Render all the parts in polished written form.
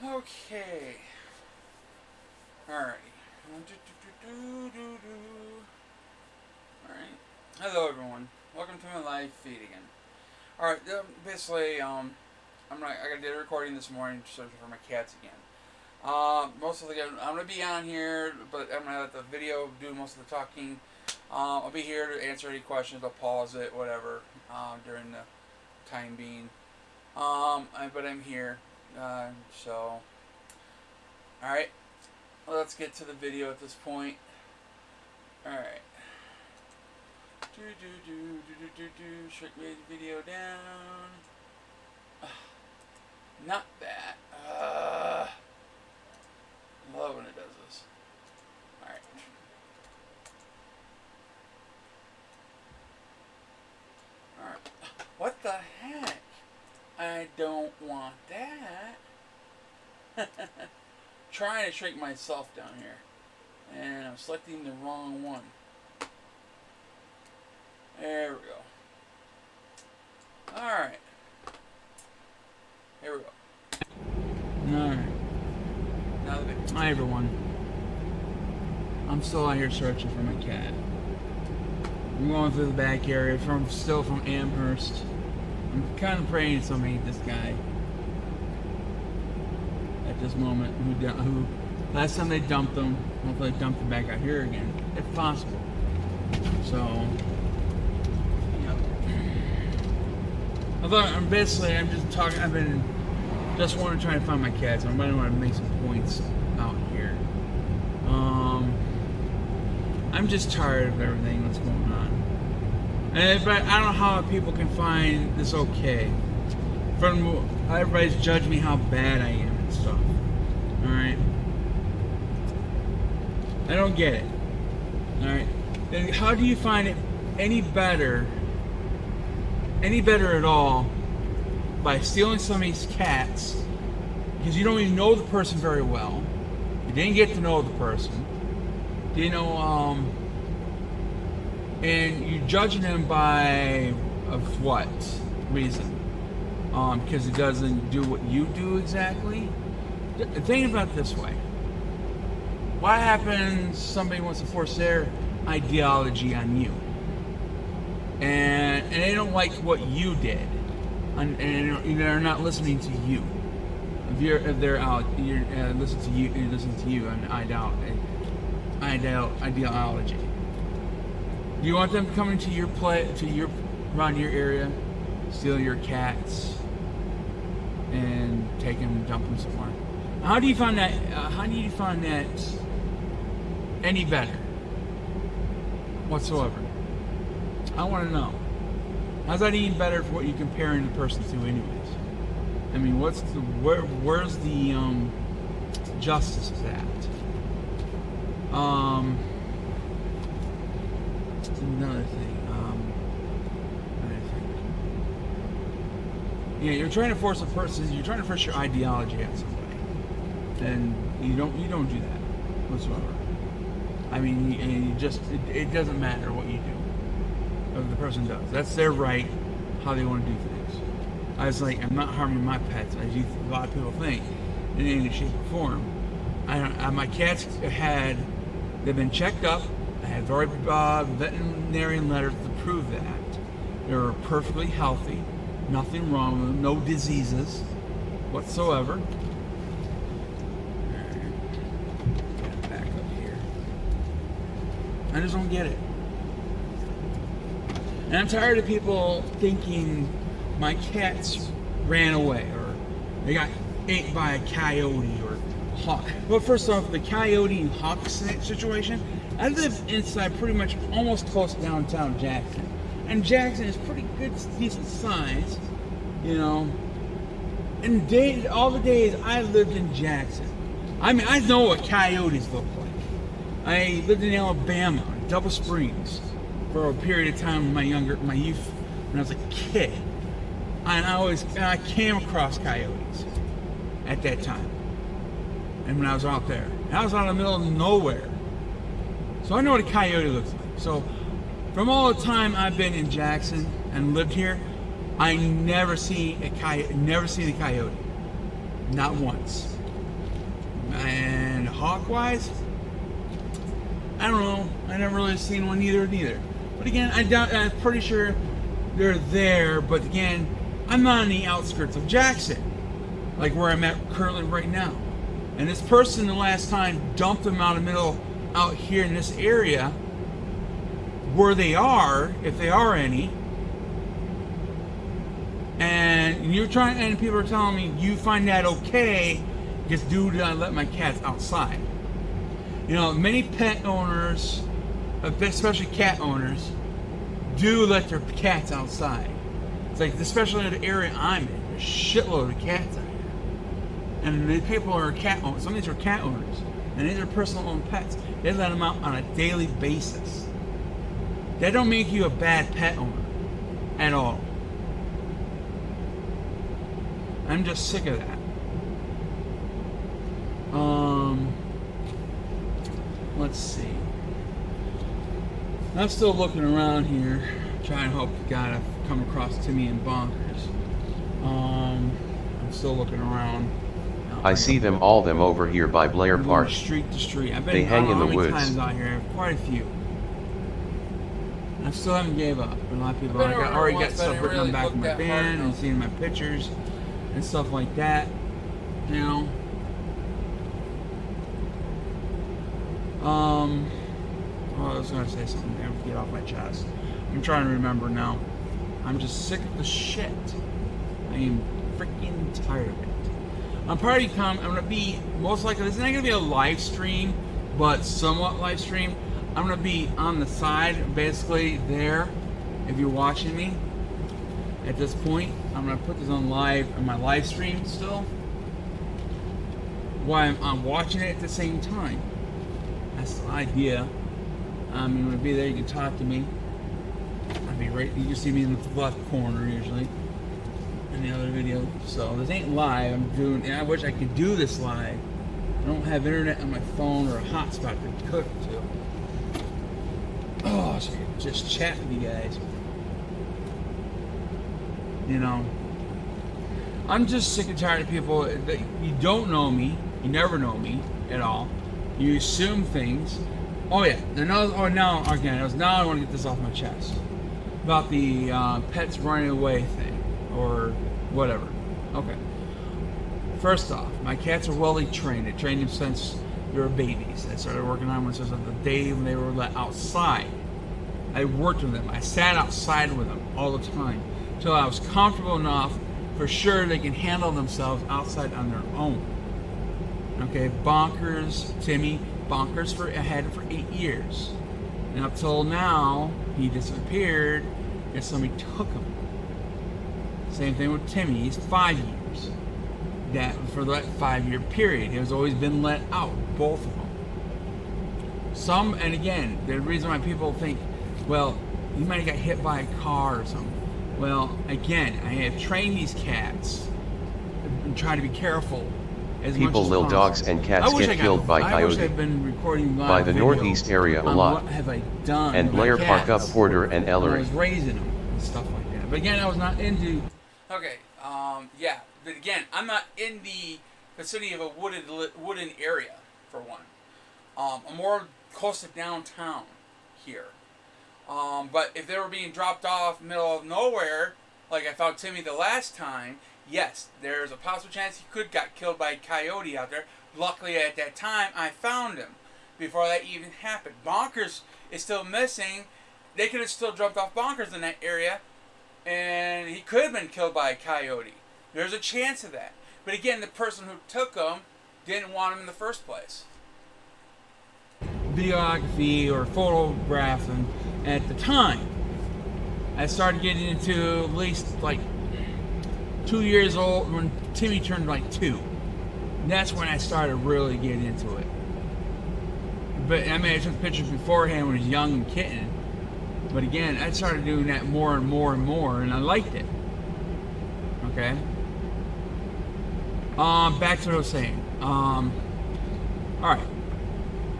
Okay. Alright. Alright. Hello everyone. Welcome to my live feed again. Alright, basically, I did a recording this morning searching for my cats again. Most of the I'm gonna be on here, but I'm gonna let the video do most of the talking. I'll be here to answer any questions. I'll pause it, whatever, during the time being. But I'm here. So, alright, let's get to the video at this point. Alright. Shrink made the video down. Not that. Love when it does this. Alright. Alright. What the heck? I don't want that. Trying to shrink myself down here. And I'm selecting the wrong one. There we go. Alright. Here we go. Alright. Now the video. Hi everyone. I'm still out here searching for my cat. I'm going through the back area still from Amherst. I'm kind of praying somebody this guy at this moment who last time they dumped him, hopefully they dumped him back out here again, if possible. So, I'm just want to try to find my cats. I'm going to want to make some points out here. I'm just tired of everything that's going on. But I don't know how people can find this okay. From everybody's judged me how bad I am and stuff. Alright? I don't get it. Alright? Then how do you find it any better at all by stealing somebody's cats because you don't even know the person very well. You didn't get to know the person. You know, and you're judging him by of what reason? Because he doesn't do what you do exactly. Think about it this way. What happens if somebody wants to force their ideology on you? And they don't like what you did. And they're not listening to you. If they're out, you're listening to you and ideology. Do you want them coming to your around your area, steal your cats, and take them and dump them somewhere? How do you find that? Any better whatsoever? I want to know. How's that any better for what you're comparing the person to, anyways? I mean, where's the justice of that? Another thing. Yeah, you're trying to force a person. You're trying to force your ideology on somebody, and you don't do that whatsoever. I mean, it doesn't matter what you do. Or the person does. That's their right. How they want to do things. I was like, I'm not harming my pets, as a lot of people think, in any shape or form. My cats they've been checked up. I had veterinarian letters to prove that. They were perfectly healthy. Nothing wrong with them. No diseases whatsoever. Get back up here. I just don't get it. And I'm tired of people thinking my cats ran away or they got ate by a coyote or hawk. Well, first off, the coyote and hawk situation, I live inside pretty much almost close to downtown Jackson. And Jackson is pretty good, decent size, you know. And all the days I lived in Jackson, I mean, I know what coyotes look like. I lived in Alabama, Double Springs, for a period of time in my youth, when I was a kid. And I came across coyotes at that time. And when I was out there. And I was out in the middle of nowhere. So I know what a coyote looks like. So from all the time I've been in Jackson and lived here, I never seen a coyote. Not once. And hawk-wise, I don't know. I never really seen one neither. But again, I'm pretty sure they're there. But again, I'm not on the outskirts of Jackson, like where I'm at currently right now. And this person the last time dumped them out here in this area, where they are, if they are any. And people are telling me you find that okay, because dude, I let my cats outside. You know, many pet owners, especially cat owners, do let their cats outside. It's like, especially in the area I'm in, there's a shitload of cats out here. And the people are cat owners. Some of these are cat owners, and these are personal owned pets. They let them out on a daily basis. That don't make you a bad pet owner at all. I'm just sick of that. Let's see. I'm still looking around here, trying to hope to God I've come across Timmy and Bonkers. I'm still looking around. I see them over here by Blair Park. Street to street. I've been they hang in the woods. Times out here. Quite a few. I still haven't gave up. A lot of people. I already got stuff written on the back of my van and seeing my pictures and stuff like that. You know. I was gonna say something there to get off my chest. I'm trying to remember now. I'm just sick of the shit. I am freaking tired of it. I'm gonna be most likely. This is not gonna be a live stream, but somewhat live stream. I'm gonna be on the side, basically there. If you're watching me at this point, I'm gonna put this on my live stream still, while I'm watching it at the same time. That's the idea. I'm gonna be there. You can talk to me. I'll be right. You can see me in the left corner usually in the other video. So this ain't live. I wish I could do this live. I don't have internet on my phone or a hotspot to cook to. Oh, so I can just chat with you guys. You know, I'm just sick and tired of people that you don't know me. You never know me at all. You assume things. Oh yeah. Now I want to get this off my chest about the pets running away thing or whatever. Okay. First off, my cats are well trained. I trained them since they were babies. I started working on them since the day when they were let outside. I worked with them. I sat outside with them all the time until I was comfortable enough for sure they can handle themselves outside on their own. Okay, Bonkers, Timmy, Bonkers I had him for 8 years. And up till now, he disappeared and somebody took him. Same thing with Timmy, he's 5 years. That for that 5-year period, he has always been let out, both of them. And again, the reason why people think, well, he might have got hit by a car or something. Well, again, I have trained these cats and try to be careful. People, little dogs and cats get killed by coyote. I wish I'd been recording live by the northeast area a lot. What have I done? And Blair Park up Porter and Ellery. I was raising them and stuff like that. But again, I was not into. Okay, yeah. But again, I'm not in the vicinity of a wooden area for one. I'm more close to downtown here. But if they were being dropped off middle of nowhere, like I found Timmy the last time, yes, there's a possible chance he could got killed by a coyote out there. Luckily, at that time, I found him before that even happened. Bonkers is still missing. They could have still dropped off Bonkers in that area, and he could have been killed by a coyote. There's a chance of that. But again, the person who took him didn't want him in the first place. Videography or photographing at the time, I started getting into at least like 2 years old when Timmy turned like 2. That's when I started really getting into it. But I mean, I took pictures beforehand when he was young and kitten. But again, I started doing that more and more and more, and I liked it. Okay. Back to what I was saying. All right.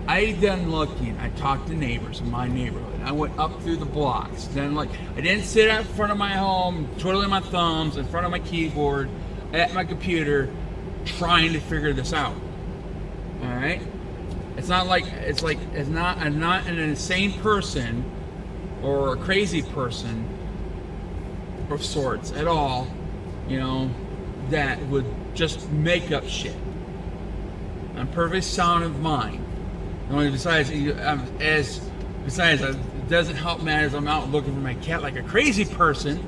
I done looking. I talked to neighbors in my neighborhood. I went up through the blocks. Then, like, I didn't sit out in front of my home, twiddling my thumbs in front of my keyboard at my computer, trying to figure this out. All right. It's not like it's not an insane person or a crazy person of sorts at all, you know, that would just make up shit. I'm perfectly sound of mind. Only besides, it doesn't help matters. I'm out looking for my cat like a crazy person.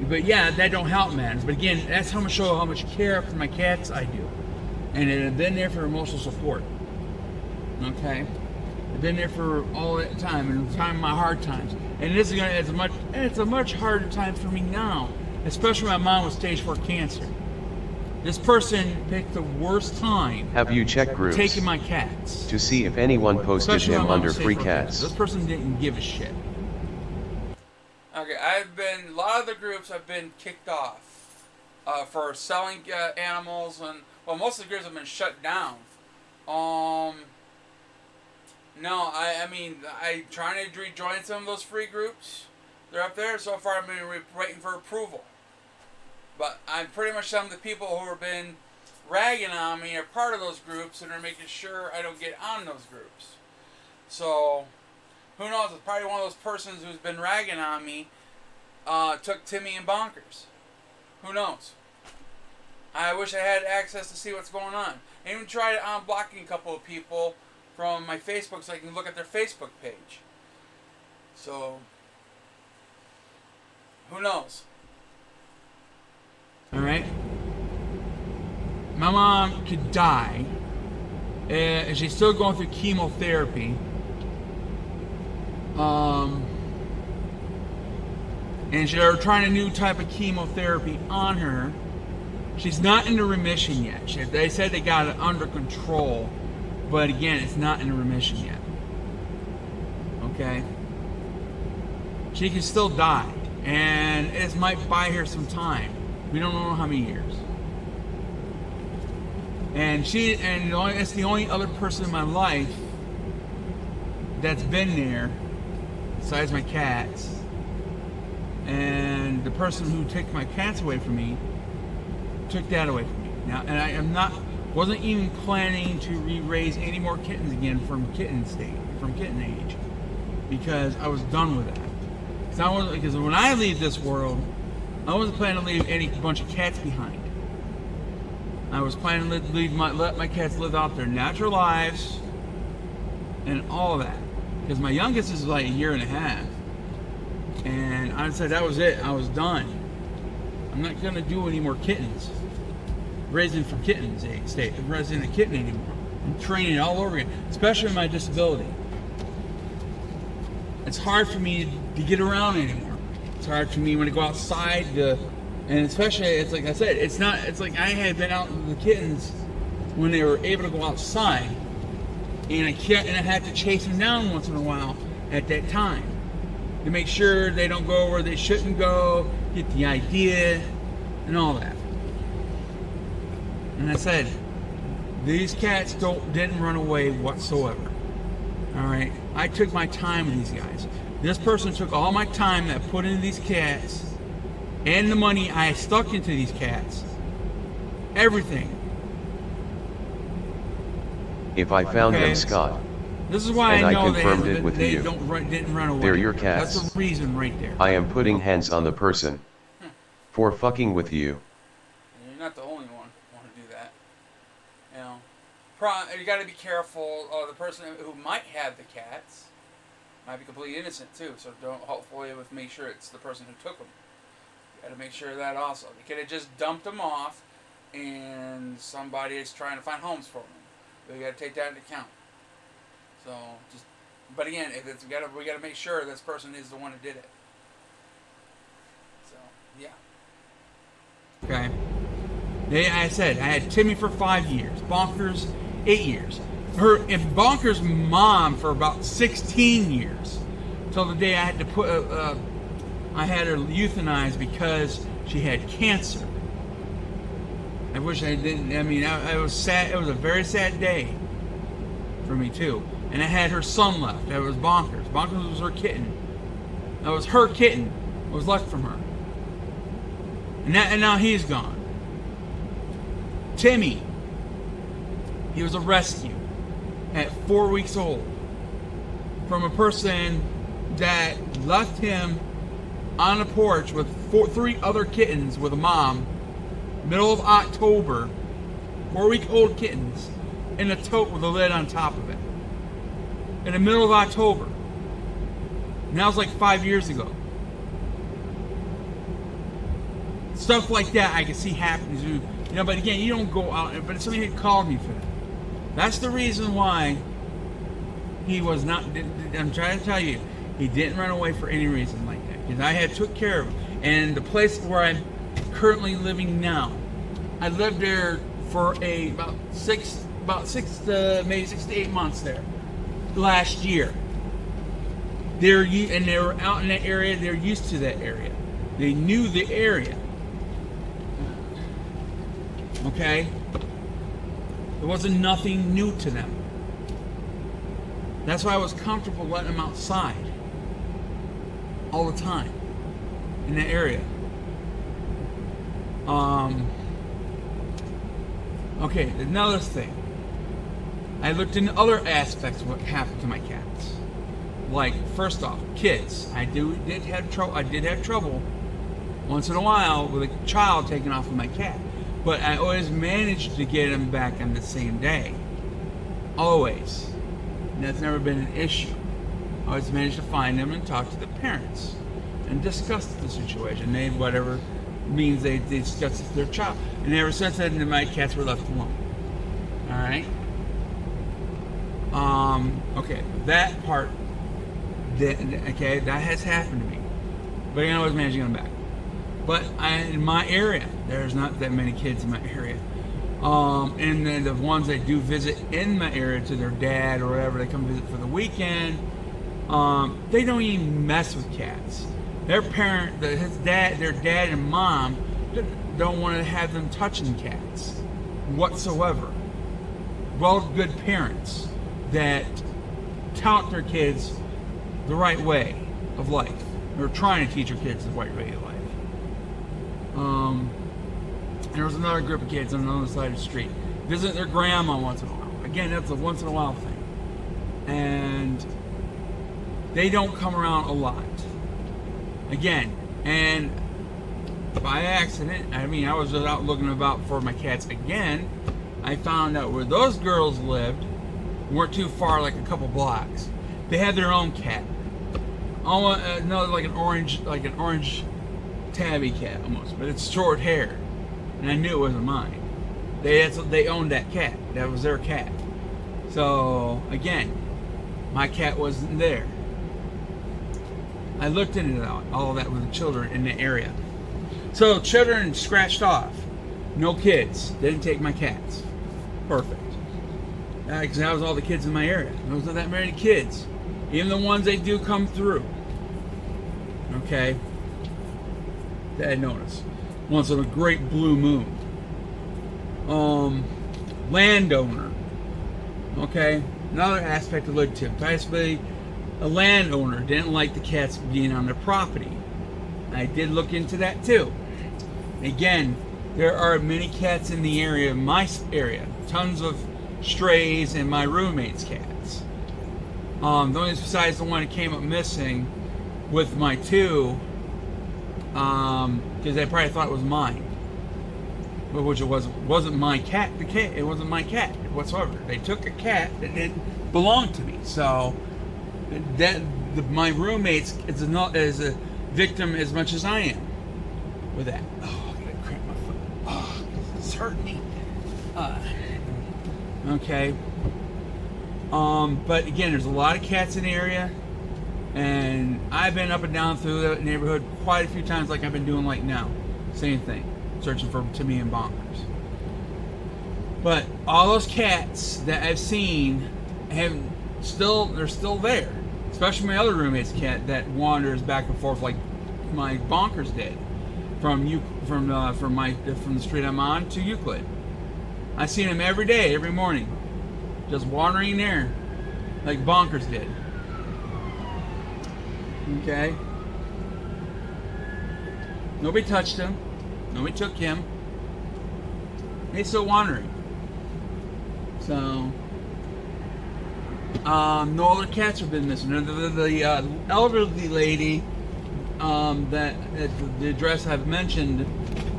But yeah, that don't help matters. But again, that's how much show how much care for my cats I do, and I've been there for emotional support. Okay, I've been there for all that time, and the time of my hard times. And it's a much harder time for me now, especially when my mom was stage 4 cancer. This person picked the worst time. Have you checked groups taking my cats to see if anyone posted especially him when my mom under was stage free 4 cats? cancer. This person didn't give a shit. Okay, a lot of the groups I've been kicked off for selling animals, and well, most of the groups have been shut down. No, I trying to rejoin some of those free groups. They're up there. So far, I've been waiting for approval. But I'm pretty much some of the people who have been ragging on me are part of those groups and are making sure I don't get on those groups. So, who knows? It's probably one of those persons who's been ragging on me took Timmy and Bonkers. Who knows? I wish I had access to see what's going on. I even tried unblocking a couple of people from my Facebook so I can look at their Facebook page. So, who knows? Alright? My mom could die, and she's still going through chemotherapy. And they're trying a new type of chemotherapy on her. She's not in the remission yet. They said they got it under control, but again, it's not in remission yet. Okay? She can still die, and it might buy her some time. We don't know how many years. And it's the only other person in my life that's been there, besides my cats. And the person who took my cats away from me took that away from me. Now, and I wasn't even planning to re-raise any more kittens again from kitten age, because I was done with that. Because when I leave this world, I wasn't planning to leave any bunch of cats behind. I was planning to let my cats live out their natural lives and all of that. Because my youngest is like a year and a half. And I said that was it. I was done. I'm not going to do any more kittens. Raising for kittens, raising a kitten anymore. I'm training it all over again, especially with my disability. It's hard for me to get around anymore. It's hard for me when I go outside and especially, it's like I said, it's like I had been out with the kittens when they were able to go outside, and I had to chase them down once in a while at that time to make sure they don't go where they shouldn't go, get the idea, and all that. And I said, these cats didn't run away whatsoever. All right, I took my time with these guys. This person took all my time that I put into these cats and the money I stuck into these cats. Everything. If I found them, Scott, this is why and I know I confirmed it with they you, didn't run away. They're your cats. That's the reason right there. I am putting hands on the person for fucking with you. You're not the only one who want to do that. You know, you got to be careful. The person who might have the cats might be completely innocent too. So hopefully make sure it's the person who took them. You got to make sure of that also. They could have just dumped them off, and somebody is trying to find homes for them. But you got to take that into account. So but again, if we got to make sure this person is the one who did it. So yeah. Okay. I said I had Timmy for 5 years, Bonkers 8 years, and Bonkers' mom for about 16 years, till the day I had to I had her euthanized because she had cancer. I wish I didn't. I mean, I was sad. It was a very sad day for me too. And I had her son left. That was Bonkers. Bonkers was her kitten. That was her kitten. What was left from her. And now he's gone. Timmy. He was a rescue at 4 weeks old from a person that left him on the porch with 3 other kittens with a mom, middle of October, 4-week-old kittens, in a tote with a lid on top of it. In the middle of October. And that was like 5 years ago. Stuff like that I can see happening. You know, but again, you don't go out. But somebody had called me for that. That's the reason why he was not. I'm trying to tell you, he didn't run away for any reason like that. Because I had took care of him. And the place where I'm currently living now, I lived there for about six to maybe 6 to 8 months there last year. They were out in that area. They're used to that area. They knew the area. Okay? There wasn't nothing new to them. That's why I was comfortable letting them outside all the time in that area. Okay, another thing. I looked into other aspects of what happened to my cats. Like, first off, kids. I did have trouble once in a while with a child taking off with my cat. But I always managed to get them back on the same day. Always. And that's never been an issue. I always managed to find them and talk to the parents and discuss the situation. They, whatever means they discuss their child. And ever since then, my cats were left alone. Alright? Okay, that part, that has happened to me. But I always managed to get them back. But in my area, there's not that many kids in my area. And then the ones that do visit in my area to their dad or whatever, they come visit for the weekend, they don't even mess with cats. Their parent, their dad and mom don't want to have them touching cats whatsoever. Well, good parents that taught their kids the right way of life. They're trying to teach their kids the right way of life. And there was another group of kids on the other side of the street. Visit their grandma once in a while. Again, that's a once in a while thing. And they don't come around a lot. Again, and by accident, I was just out looking about for my cats again. I found out where those girls lived weren't too far, like a couple blocks. They had their own cat. Another like an orange tabby cat almost, but it's short hair, and I knew it wasn't mine. They owned that cat. That was their cat. So again, my cat wasn't there. I looked into all of that with the children in the area. So children scratched off. No kids. Didn't take my cats. Perfect. Because that was all the kids in my area. There wasn't that many kids. Even the ones that do come through. Okay? That I noticed. Once in a great blue moon. Landowner. Okay? Another aspect to look to. Basically, a landowner didn't like the cats being on their property. I did look into that too. Again, there are many cats in the area, my area. Tons of strays and my roommate's cats. The only besides the one that came up missing with my two, because they probably thought it was mine, but which it wasn't my cat. It wasn't my cat whatsoever. They took a cat that didn't belong to me. So my roommate's is a victim as much as I am with that. Oh, I gotta cramp my foot. Oh, it's hurting me. Okay. But again, there's a lot of cats in the area, and I've been up and down through the neighborhood quite a few times, like I've been doing like now. Same thing, searching for Timmy and Bonkers. But all those cats that I've seen they're still there. Especially my other roommate's cat that wanders back and forth like my Bonkers did from the street I'm on to Euclid. I seen him every day, every morning, just wandering there like Bonkers did. Okay. Nobody touched him. Nobody took him. He's still wandering. So, no other cats have been missing. The elderly lady that at the address I've mentioned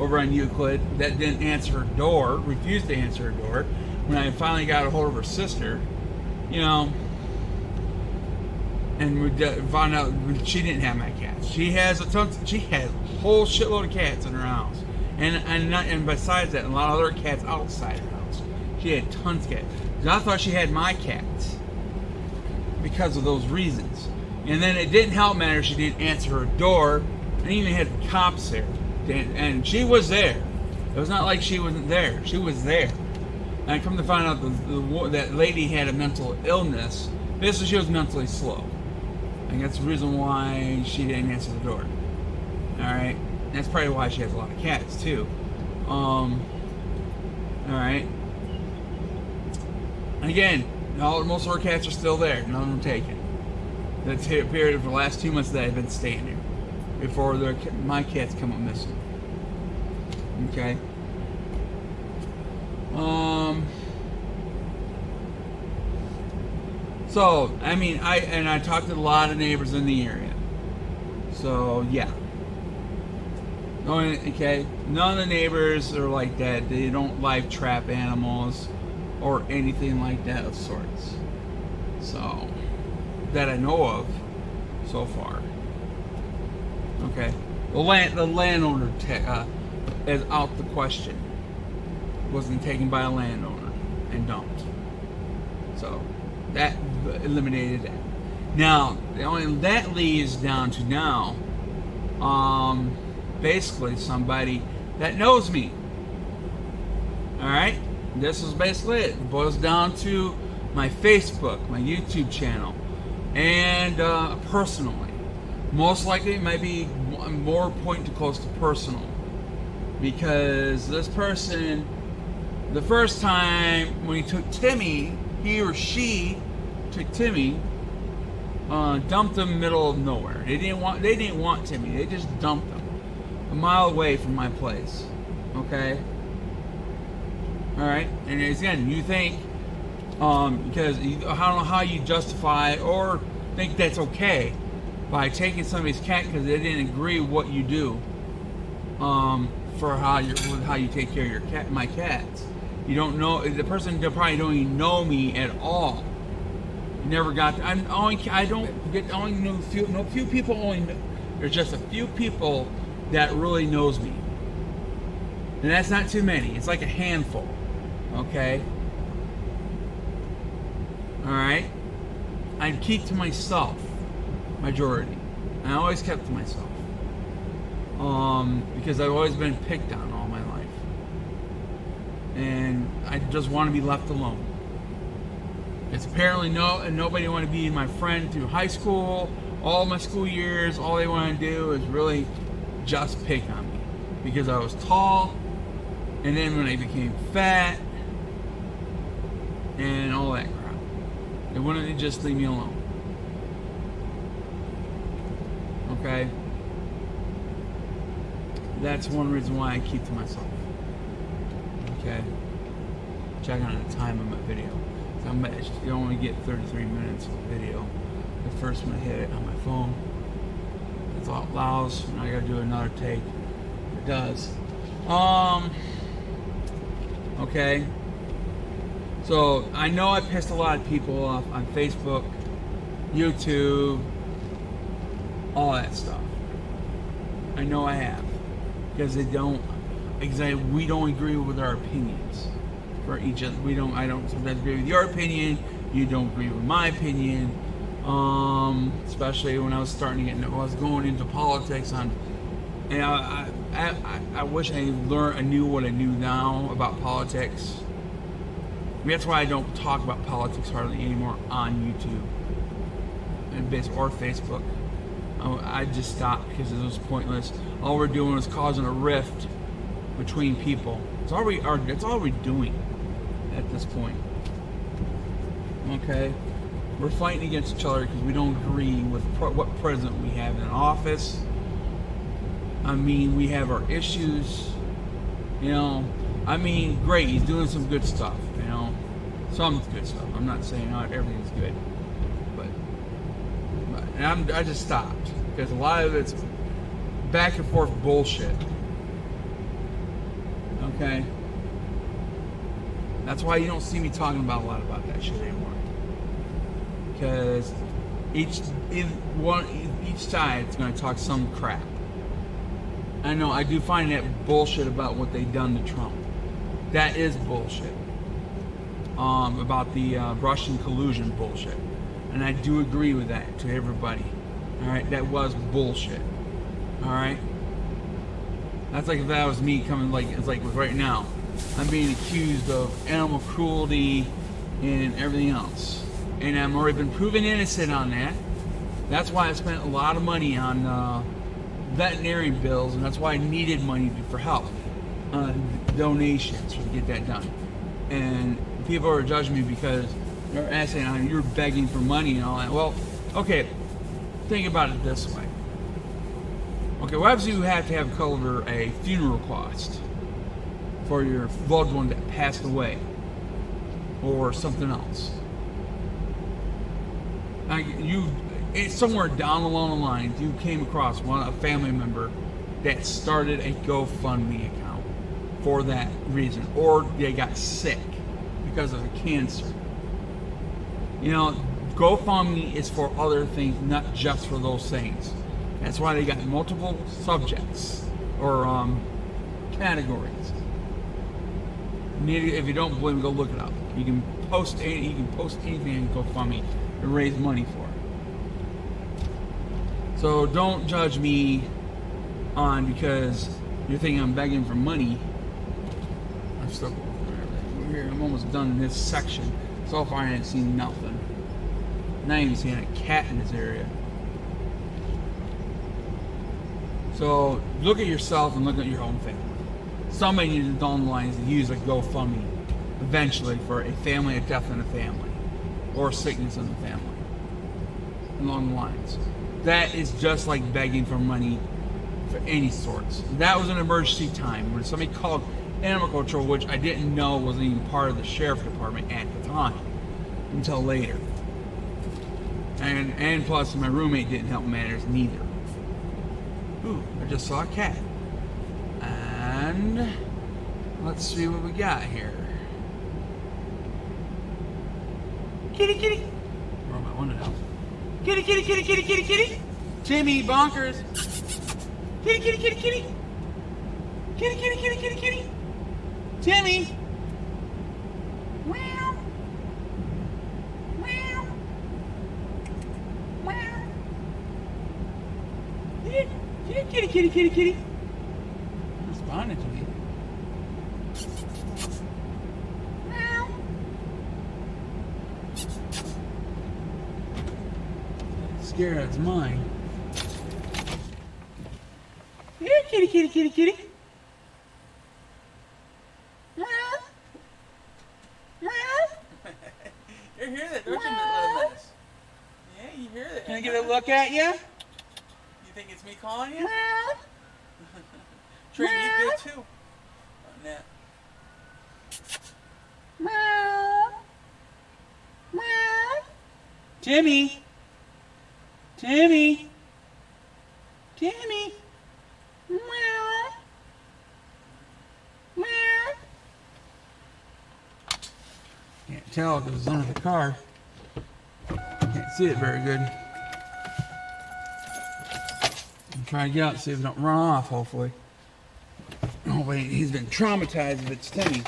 over on Euclid that didn't answer her door, refused to answer her door, when I finally got a hold of her sister, you know, and we found out she didn't have my cats. She has she has a whole shitload of cats in her house, and besides that, a lot of other cats outside her house. She had tons of cats. I thought she had my cats because of those reasons. And then it didn't help matter she didn't answer her door, and even had the cops there, and she was there. It was not like she wasn't there. She was there. And I come to find out that lady had a mental illness. Basically, she was mentally slow. And that's the reason why she didn't answer the door. Alright? That's probably why she has a lot of cats, too. Alright? And again, most of her cats are still there. None of them taken. The period of the last 2 months that I've been staying here. Before my cats come up missing. Okay? So, I mean, I talked to a lot of neighbors in the area. So, yeah. Okay, none of the neighbors are like that. They don't live trap animals or anything like that of sorts. So, that I know of so far. Okay, the landowner is out the question. Wasn't taken by a landowner and dumped. So that eliminated that. Now, that leads down to now, basically somebody that knows me. All right, this is basically it. It boils down to my Facebook, my YouTube channel, and personally. Most likely, it might be more pointing to close to personal, because this person, the first time when he took Timmy, he or she took Timmy, dumped him in the middle of nowhere. They didn't want Timmy. They just dumped him a mile away from my place. Okay. All right. And again, you think because I don't know how you justify or think that's okay by taking somebody's cat because they didn't agree with what you do for how you take care of your cat, my cats. You don't know the person. Probably don't even know me at all. Never got. I don't get. Only know few people. There's just a few people that really knows me, and that's not too many. It's like a handful. Okay. All right. I keep to myself. Majority. I always kept to myself. Because I've always been picked on all my life. And I just want to be left alone. It's apparently nobody want to be my friend through high school, all my school years. All they want to do is really just pick on me. Because I was tall, and then when I became fat, and all that crap. They wouldn't just leave me alone. Okay? That's one reason why I keep to myself. Okay? Check on the time of my video. So you only get 33 minutes of video. The first one I hit it on my phone. That's all it allows. And I gotta do another take. It does. Okay. So I know I pissed a lot of people off on Facebook, YouTube, all that stuff. I know I have, because we don't agree with our opinions for each other. I don't sometimes agree with your opinion. You don't agree with my opinion. Especially when I was going into politics and I wish I knew what I knew now about politics. That's why I don't talk about politics hardly anymore on YouTube or Facebook. I just stopped because it was pointless. All we're doing is causing a rift between people. That's all we're doing at this point. Okay, we're fighting against each other because we don't agree with what president we have in office. I mean, we have our issues. You know, I mean, great. He's doing some good stuff. You know, Some good stuff. I'm not saying not everything's good, but and I just stopped because a lot of it's back and forth bullshit. Okay, that's why you don't see me talking about a lot about that shit anymore. Because each side is going to talk some crap. I know I do find that bullshit about what they done to Trump. That is bullshit. About the Russian collusion bullshit, and I do agree with that to everybody. All right, that was bullshit. All right, that's like if that was me coming, like it's like with right now, I'm being accused of animal cruelty and everything else, and I'm already been proven innocent on that. That's why I spent a lot of money on veterinary bills, and that's why I needed money for help, donations to get that done. And people are judging me because they're asking, you're begging for money and all that. Well, okay, think about it this way. Okay, what happens if you have to cover a funeral cost for your loved one that passed away or something else? Like it's somewhere down along the line, you came across a family member that started a GoFundMe account for that reason, or they got sick because of a cancer. You know, GoFundMe is for other things, not just for those things. That's why they got multiple subjects or categories. If you don't believe me, go look it up. You can post anything in GoFundMe and raise money for it. So don't judge me because you're thinking I'm begging for money. I'm still here. I'm almost done in this section. So far I haven't seen nothing. Not even seen a cat in this area. So look at yourself and look at your own family. Somebody needs to down the lines to use a GoFundMe eventually for a family, a death in the family, or sickness in the family. Along the lines. That is just like begging for money for any sorts. That was an emergency time when somebody called animal control, which I didn't know wasn't even part of the sheriff department at the time until later. And plus my roommate didn't help matters neither. Ooh, I just saw a cat. And let's see what we got here. Kitty, kitty. Where am I? One else. Kitty, kitty, kitty, kitty, kitty, kitty. Timmy, Bonkers. Kitty, kitty, kitty, kitty. Kitty, kitty, kitty, kitty, kitty. Timmy. Meow. Meow. Meow. Kitty, kitty, kitty, kitty, kitty. Responded to me. Meow. Scared out of mine. Here, kitty, kitty, kitty, kitty. Meow. Meow. You hear that, don't you, little miss? Yeah, you hear that. Can I get a look at you? You think it's me calling you? Meow. Trey, you good too. On that. Meow. Meow. Timmy. Timmy. Timmy. Meow. Meow. Can't tell because it's under the car. Can't see it very good. I'm trying to get out and see if it don't run off, hopefully. Oh wait, he's been traumatized if it's Timmy.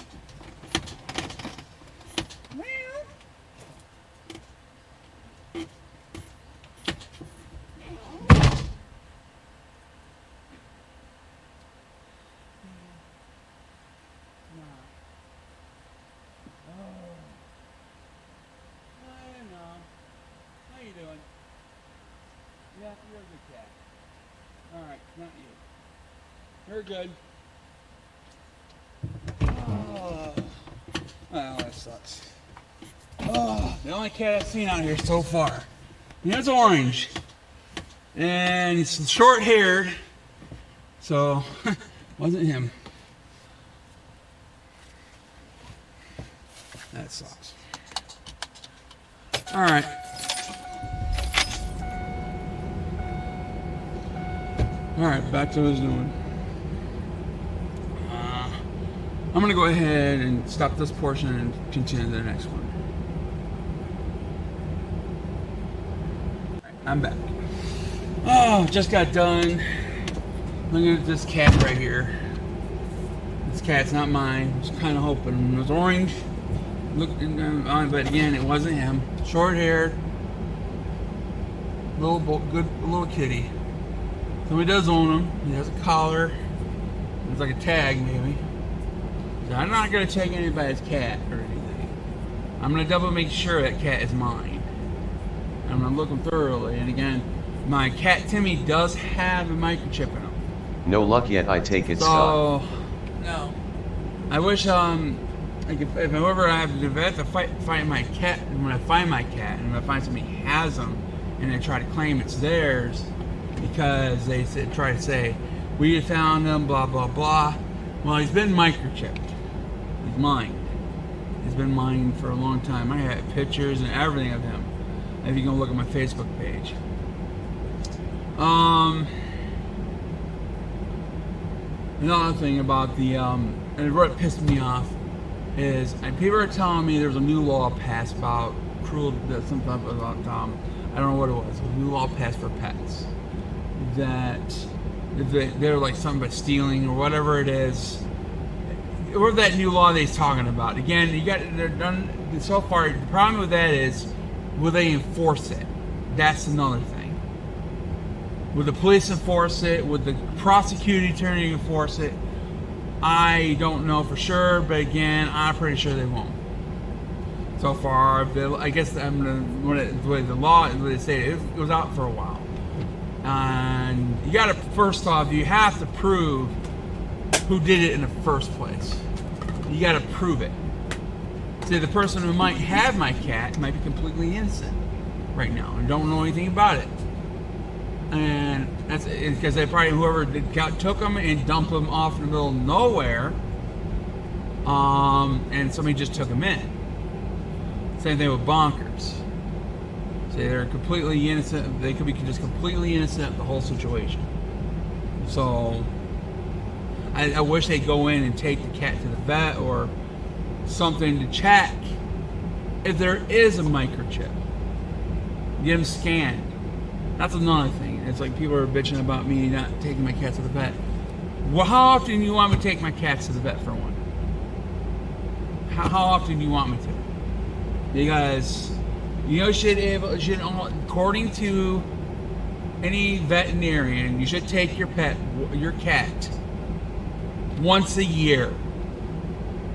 Yeah, you're a good cat. Alright, not you. You're good. Oh, well, that sucks. Oh, the only cat I've seen out here so far. It's orange. And he's short-haired. So, wasn't him. That sucks. Alright. Alright, back to what I was doing. I'm gonna go ahead and stop this portion and continue to the next one. Alright, I'm back. Oh, just got done. Look at this cat right here. This cat's not mine. I was kind of hoping it was orange. Looking on, but again, it wasn't him. Short-haired, good little kitty. Somebody does own him. He has a collar. It's like a tag, maybe. So I'm not gonna take anybody's cat or anything. I'm gonna double make sure that cat is mine. I'm gonna look him thoroughly. And again, my cat Timmy does have a microchip in him. No luck yet, I take it, So, Scott. no. I wish, like if ever I have to fight my cat, when I find my cat, and if I find somebody has them, and they try to claim it's theirs, because they try to say, we found him, blah, blah, blah. Well, he's been microchipped. He's mine. He's been mine for a long time. I have pictures and everything of him. If you can look at my Facebook page. Another thing about the, and what pissed me off is, and people are telling me there's a new law passed about cruel, something about, I don't know what it was, a new law passed for pets. That if they're like something about stealing or whatever it is, or that new law they're talking about. Again, they're done so far. The problem with that is, will they enforce it? That's another thing. Would the police enforce it? Would the prosecuting attorney enforce it? I don't know for sure, but again, I'm pretty sure they won't. So far, I guess the law, what they say, it was out for a while. And you gotta, first off, you have to prove who did it in the first place. You gotta prove it. See, the person who might have my cat might be completely innocent right now and don't know anything about it. And that's because they probably, whoever took them and dumped them off in the middle of nowhere, and somebody just took them in. Same thing with Bonkers. So they're completely innocent. They could be just completely innocent of the whole situation. So I wish they'd go in and take the cat to the vet or something to check if there is a microchip. Get them scanned. That's another thing. It's like people are bitching about me not taking my cat to the vet. Well, how often do you want me to take my cats to the vet for one? How often do you want me to? Because you should, according to any veterinarian, you should take your cat once a year.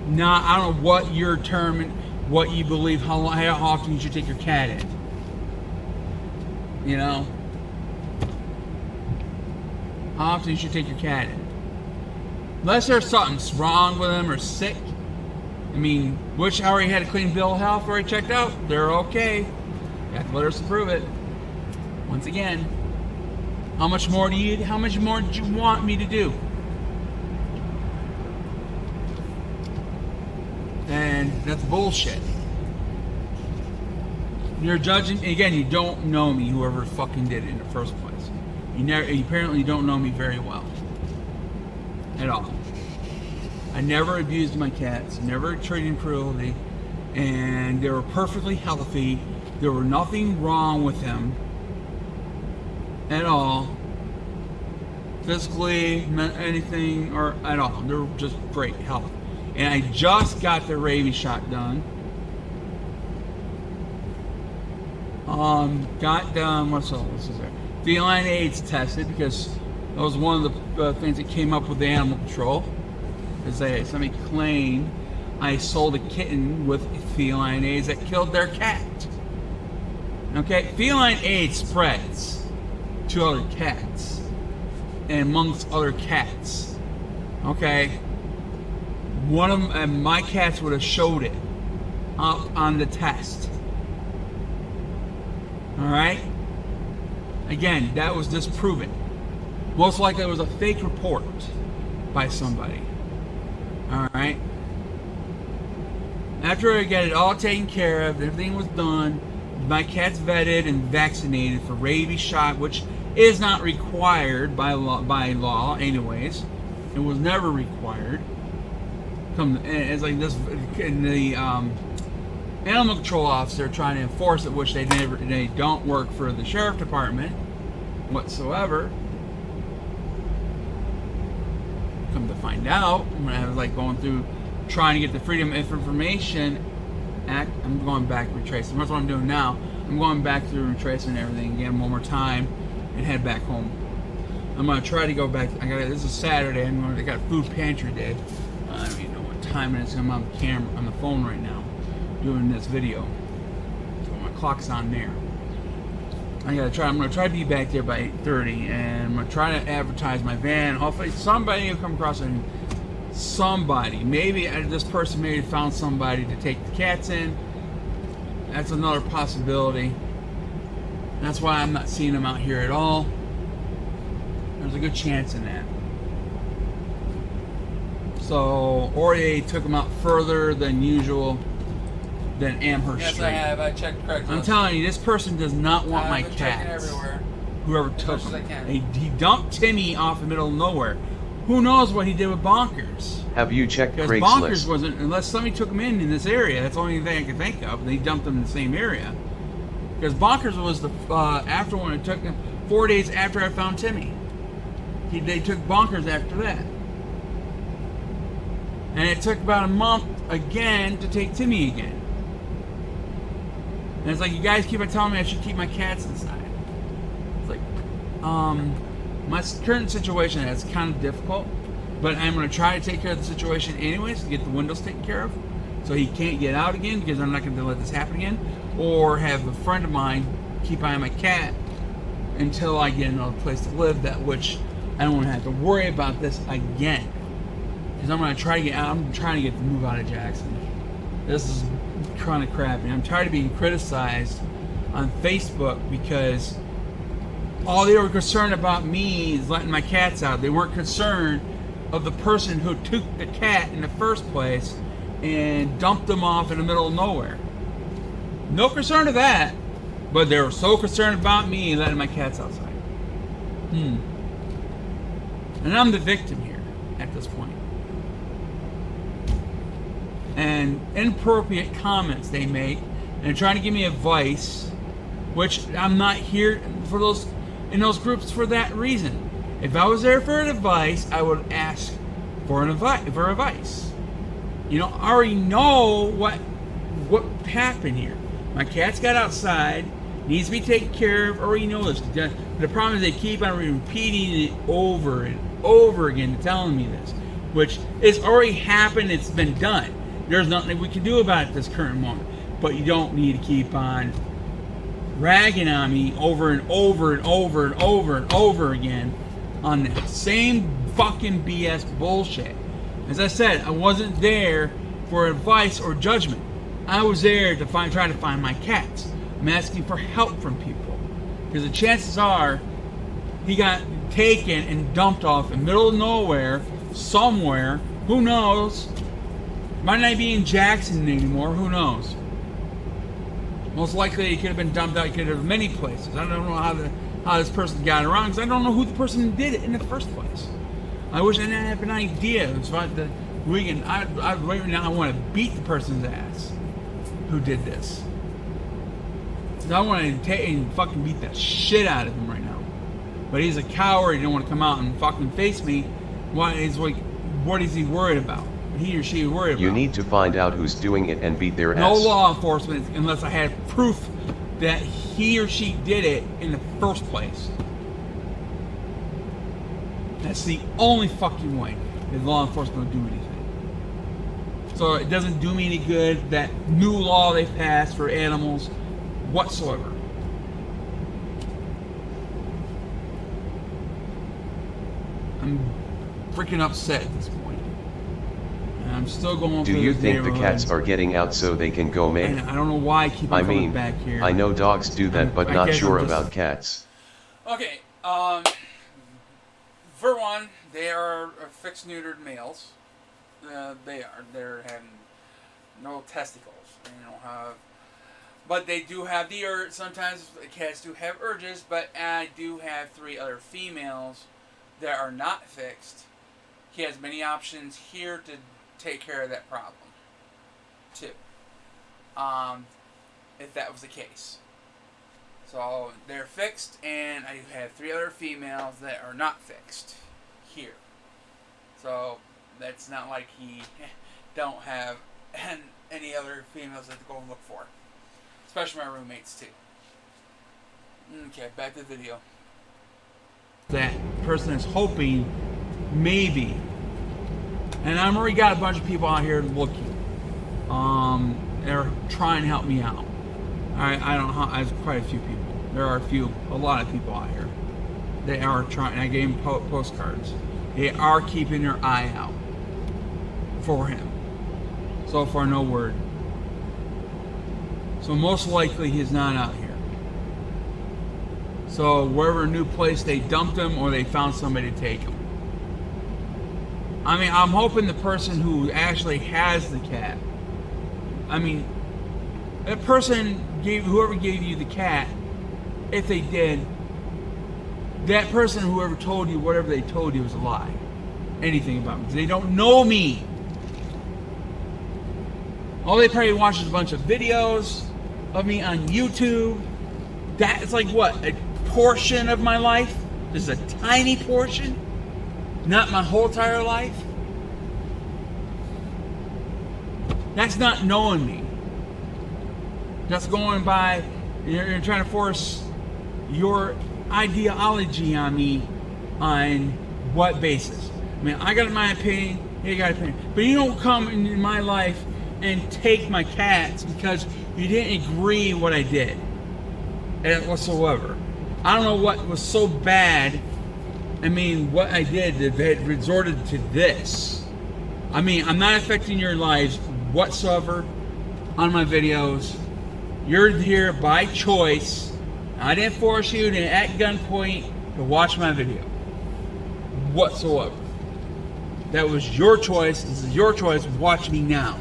Not, I don't know what your term, what you believe, how often you should take your cat in. You know? How often you should take your cat in. Unless there's something wrong with them or sick. I mean, which I already had a clean bill of health where I checked out. They're okay. You have to let us approve it. Once again, how much more did you want me to do? And that's bullshit. You're judging, again, you don't know me, whoever fucking did it in the first place. You apparently don't know me very well. At all. I never abused my cats, never treated them cruelly, and they were perfectly healthy. There were nothing wrong with them at all. Physically, anything, or at all. They were just great health. And I just got the rabies shot done. What's this there? Feline AIDS tested, because that was one of the things that came up with the animal control. Because somebody claimed I sold a kitten with feline AIDS that killed their cat. Okay, feline AIDS spreads to other cats and amongst other cats. Okay, one of them, my cats would have showed it up on the test. All right. Again, that was disproven. Most likely it was a fake report by somebody. All right. After I got it all taken care of, everything was done, My cat's vetted and vaccinated for rabies shot, which is not required by law anyways. It was never required. It's like this, and the animal control officer trying to enforce it, which they don't work for the sheriff department whatsoever. Come to find out, when I was like going through trying to get the Freedom of Information Act, I'm going back retracing. That's what I'm doing now. I'm going back through retracing everything again one more time and head back home. I'm gonna try to go back. This is Saturday. I got food pantry day. I don't even know what time it is. I'm on the camera, on the phone right now, doing this video. So my clock's on there. I'm gonna try to be back there by 8:30, and I'm gonna try to advertise my van. Hopefully, somebody will come across it. Somebody, maybe this person maybe found somebody to take the cats in. That's another possibility. That's why I'm not seeing them out here at all. There's a good chance in that. So, or they took them out further than usual than Amherst Street. Yes, I have. I checked Craigslist. I'm telling you, this person does not want my cats. Everywhere. Whoever took them. He dumped Timmy off the middle of nowhere. Who knows what he did with Bonkers? Have you checked Craigslist? Because Bonkers wasn't, unless somebody took him in this area. That's the only thing I can think of. They dumped him in the same area. Because Bonkers was the after one. It took him 4 days after I found Timmy. They took Bonkers after that. And it took about a month again to take Timmy again. And it's like, you guys keep on telling me I should keep my cats inside. It's like, my current situation is kind of difficult, but I'm going to try to take care of the situation anyways to get the windows taken care of so he can't get out again, because I'm not going to let this happen again, or have a friend of mine keep eye on my cat until I get another place to live, that which I don't want to have to worry about this again, because I'm trying to get to move out of Jackson. This is kind of crappy. I'm tired of being criticized on Facebook because all they were concerned about me is letting my cats out. They weren't concerned of the person who took the cat in the first place and dumped them off in the middle of nowhere. No concern of that, but they were so concerned about me letting my cats outside. And I'm the victim here at this point. And inappropriate comments they make, and they're trying to give me advice, which I'm not here for those in those groups for that reason. If I was there for advice, I would ask for advice. You know, I already know what happened here. My cats got outside, needs to be taken care of. Already know this. The problem is they keep on repeating it over and over again, telling me this, which is already happened. It's been done. There's nothing we can do about it at this current moment. But you don't need to keep on ragging on me over and over and over and over and over again on the same fucking BS bullshit. As I said, I wasn't there for advice or judgment. I was there to try to find my cats. I'm asking for help from people, because the chances are he got taken and dumped off in the middle of nowhere somewhere. Who knows? Might not be in Jackson anymore. Who knows? Most likely, he could have been dumped out. He could have many places. I don't know how this person got around, because I don't know who the person did it in the first place. I wish I didn't have an idea. It's like right now I want to beat the person's ass who did this. I want to take and fucking beat the shit out of him right now. But he's a coward. He don't want to come out and fucking face me. What is he worried about? He or she worried about? You need to find out who's doing it and beat their ass. No law enforcement unless I had proof that he or she did it in the first place. That's the only fucking way that law enforcement will do anything. So it doesn't do me any good, that new law they passed for animals whatsoever. I'm freaking upset at this point. And I'm still going Do you think the cats are getting out so they can go mate? I don't know why I keep coming back here. I know dogs do that, but not sure about cats. Okay, for one, they are fixed neutered males. They're having no testicles. They don't have But they do have the urge. Sometimes cats do have urges, but I do have 3 other females that are not fixed. He has many options here to take care of that problem, too. If that was the case. So they're fixed, and I have 3 other females that are not fixed here. So that's not like he don't have any other females that to go and look for. Especially my roommates, too. Okay, back to the video. That person is hoping, maybe. And I've already got a bunch of people out here looking. They're trying to help me out. I don't know. There's quite a few people. There are a lot of people out here. They are trying. I gave them postcards. They are keeping their eye out for him. So far, no word. So most likely he's not out here. So wherever new place they dumped him, or they found somebody to take him. I mean, I'm hoping the person who actually has the cat. I mean, that person whoever gave you the cat, if they did, that person, whoever told you whatever they told you, was a lie. Anything about me. They don't know me. All they probably watch is a bunch of videos of me on YouTube. That's like what? A portion of my life? This is a tiny portion? Not my whole entire life? That's not knowing me. That's going by, you're trying to force your ideology on me on what basis? I mean, I got my opinion, you got an opinion. But you don't come into my life and take my cats because you didn't agree what I did whatsoever. I don't know what was so bad. I mean, what I did that had resorted to this. I mean, I'm not affecting your lives whatsoever on my videos. You're here by choice. I didn't force you to, at gunpoint, to watch my video whatsoever. That was your choice. This is your choice. Watch me now.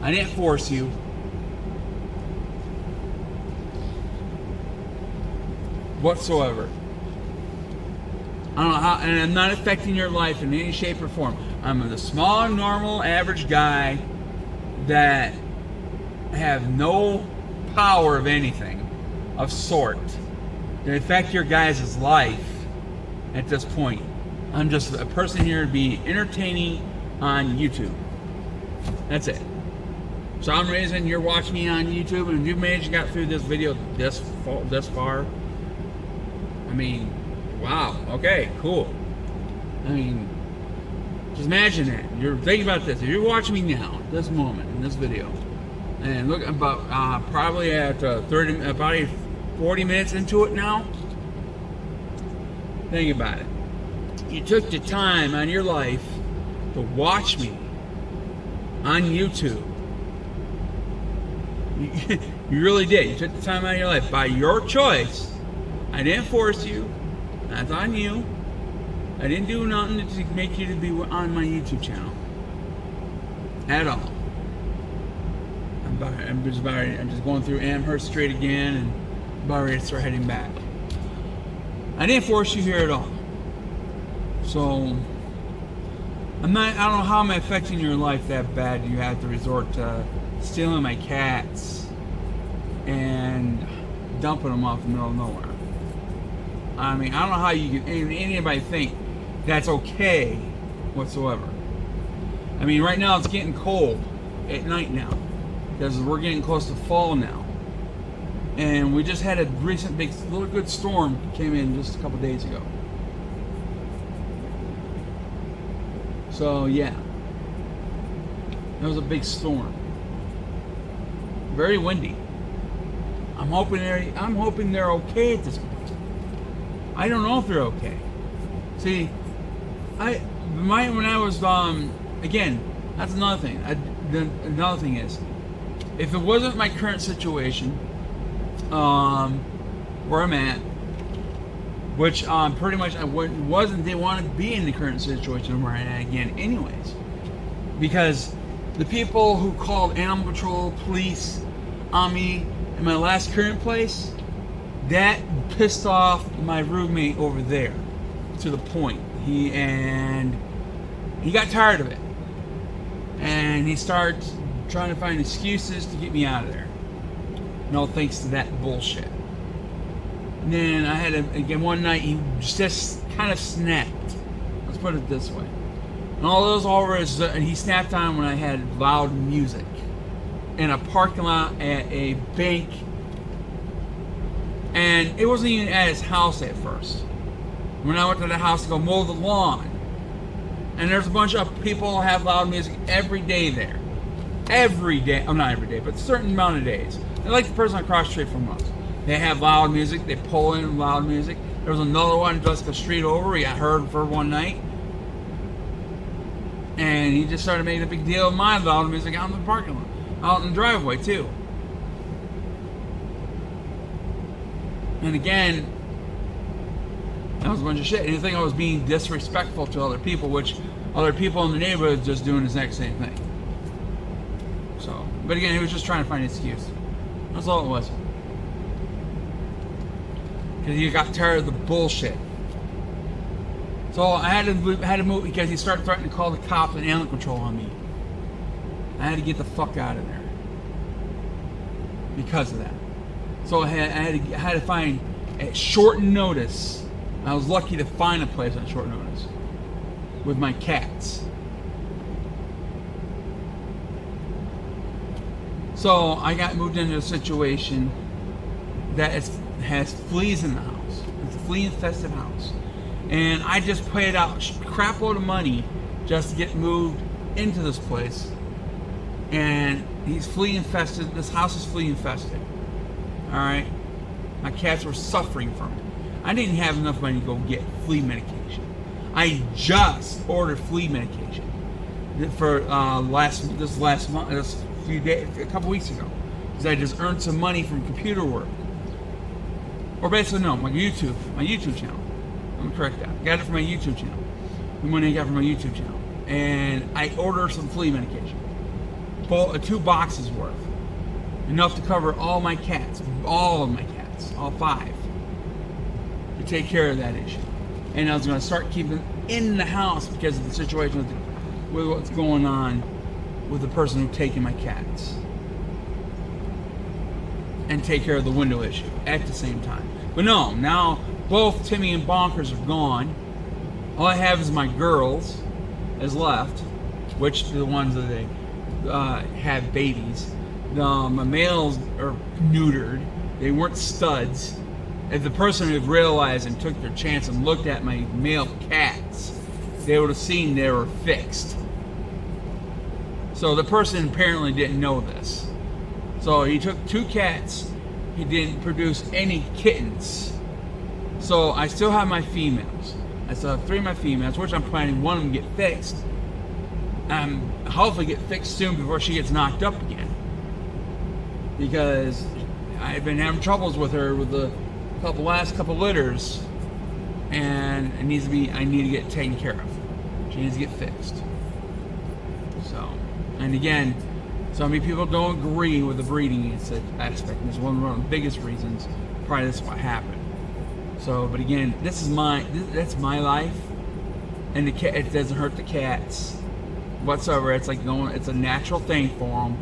I didn't force you. Whatsoever. I don't know how, and I'm not affecting your life in any shape or form. I'm a small, normal, average guy that have no power of anything of sort to affect your guys' life at this point. I'm just a person here to be entertaining on YouTube. That's it. For some reason you're watching me on YouTube and you've managed to get through this video this far. I mean, wow, okay, cool. I mean, just imagine that. You're thinking about this. If you're watching me now, this moment, in this video, and look about probably at about 40 minutes into it now. Think about it. You took the time on your life to watch me on YouTube. You really did. You took the time out of your life by your choice. I didn't force you. That's on you. I didn't do nothing to make you to be on my YouTube channel at all. I'm just going through Amherst Street again, and about ready to start heading back. I didn't force you here at all. So I don't know how I'm affecting your life that bad. You have to resort to stealing my cats and dumping them off in the middle of nowhere. I mean, I don't know how you can anybody think that's okay whatsoever. I mean, right now it's getting cold at night now because we're getting close to fall now, and we just had a recent big little good storm came in just a couple days ago. So yeah, that was a big storm. Very windy. I'm hoping they're okay at this point. I don't know if they're okay. See, when I was again, that's another thing. Another thing is, if it wasn't my current situation, where I'm at, which pretty much didn't want to be in the current situation where I'm at again, anyways, because the people who called Animal Patrol, police, on me in my last current place, that pissed off my roommate over there to the point. He got tired of it. And he started trying to find excuses to get me out of there. No thanks to that bullshit. And then I had again one night he just kind of snapped. Let's put it this way. And all those always he snapped on when I had loud music in a parking lot at a bank. And it wasn't even at his house at first. When I went to the house to go mow the lawn, and there's a bunch of people who have loud music every day there. Every day. Oh, not every day, but a certain amount of days. They're like the person across the street from us. They have loud music. They pull in loud music. There was another one just a street over. We got heard for one night. And he just started making a big deal of my loud music out in the parking lot. Out in the driveway, too. And again, that was a bunch of shit. And you think I was being disrespectful to other people, which other people in the neighborhood just doing the exact same thing. So, but again, he was just trying to find an excuse. That's all it was. Because he got tired of the bullshit. So I had to move because he started threatening to call the cops and animal control on me. I had to get the fuck out of there because of that. So I had to find at short notice. I was lucky to find a place on short notice with my cats. So I got moved into a situation that has fleas in the house. It's a flea-infested house. And I just paid out a crap load of money just to get moved into this place. And he's flea-infested. This house is flea-infested. Alright? My cats were suffering from it. I didn't have enough money to go get flea medication. I just ordered flea medication for this few days, a couple weeks ago, because I just earned some money from computer work, or basically no, my YouTube channel. Let me correct that. I got it from my YouTube channel. The money I got from my YouTube channel, and I ordered some flea medication, 2 boxes worth, enough to cover all my cats, all 5. To take care of that issue. And I was going to start keeping them in the house because of the situation with what's going on with the person who's taking my cats. And take care of the window issue at the same time. But no, now both Timmy and Bonkers are gone. All I have is my girls is left, which are the ones that they have babies. My males are neutered. They weren't studs. If the person had realized and took their chance and looked at my male cats, they would have seen they were fixed. So the person apparently didn't know this. So he took 2 cats. He didn't produce any kittens. So I still have my females. I still have 3 of my females, which I'm planning one of them get fixed. Hopefully get fixed soon before she gets knocked up again. Because I've been having troubles with her with the last couple litters, and I need to get taken care of. She needs to get fixed. So, and again, so many people don't agree with the breeding aspect. And it's one of the biggest reasons. Probably that's what happened. So, but again, that's my life, and it doesn't hurt the cats whatsoever. It's like it's a natural thing for them.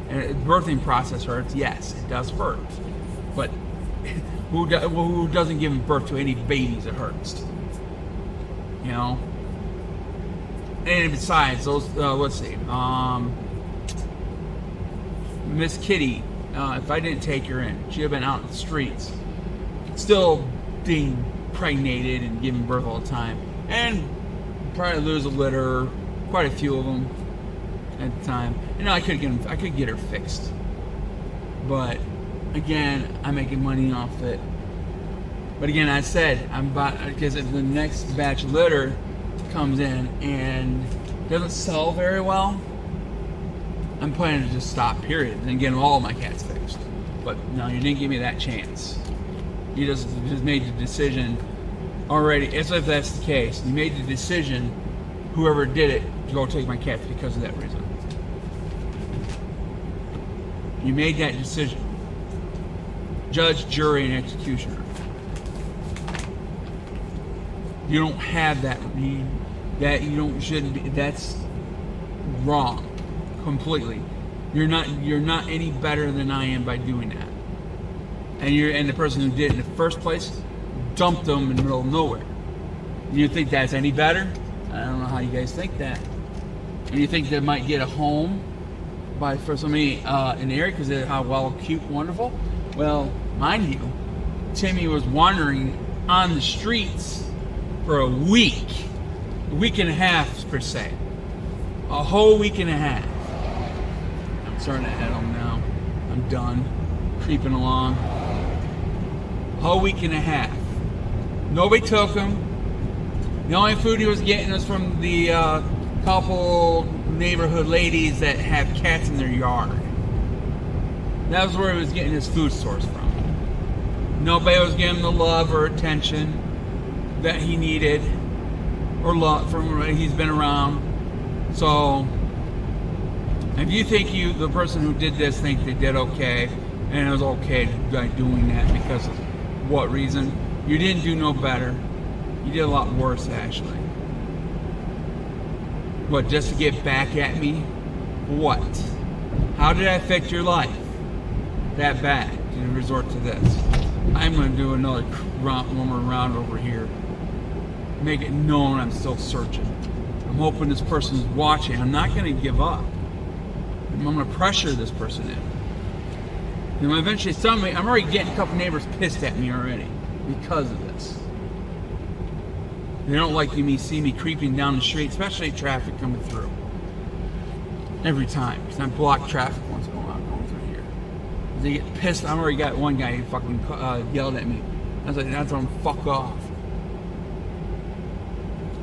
And the birthing process hurts. Yes, it does hurt, but who doesn't give birth to any babies? It hurts, you know. And besides those, let's see, Miss Kitty. If I didn't take her in, she'd have been out in the streets, still being pregnated and giving birth all the time, and probably lose a litter, quite a few of them at the time. And I could get her fixed, but again, I'm making money off it. But again, I said because if the next batch of litter comes in and doesn't sell very well, I'm planning to just stop, period, and get all my cats fixed. But no, you didn't give me that chance. You just made the decision already. As if that's the case, you made the decision, whoever did it, to go take my cats because of that reason. You made that decision. Judge, jury, and executioner. You don't have that. Shouldn't be. That's wrong. Completely. You're not any better than I am by doing that. And the person who did it in the first place dumped them in the middle of nowhere. You think that's any better? I don't know how you guys think that. And you think they might get a home for somebody in the area because of how well, cute, wonderful? Well, mind you, Timmy was wandering on the streets for a week and a half per se. A whole week and a half. I'm starting to head home now. I'm done creeping along. A whole week and a half. Nobody took him. The only food he was getting was from the couple neighborhood ladies that have cats in their yard. That was where he was getting his food source from. Nobody was giving him the love or attention that he needed or love from he's been around. So if you think the person who did this think they did okay and it was okay by doing that because of what reason, you didn't do no better. You did a lot worse, actually. What, just to get back at me? What? How did I affect your life that bad to resort to this? I'm going to do another one more round over here. Make it known I'm still searching. I'm hoping this person's watching. I'm not going to give up. I'm going to pressure this person in. And eventually, I'm already getting a couple neighbors pissed at me already because of this. They don't like me see me creeping down the street, especially traffic coming through. Every time, because I block traffic once going through here. They get pissed. I already got one guy who fucking yelled at me. I was like, that's on fuck off.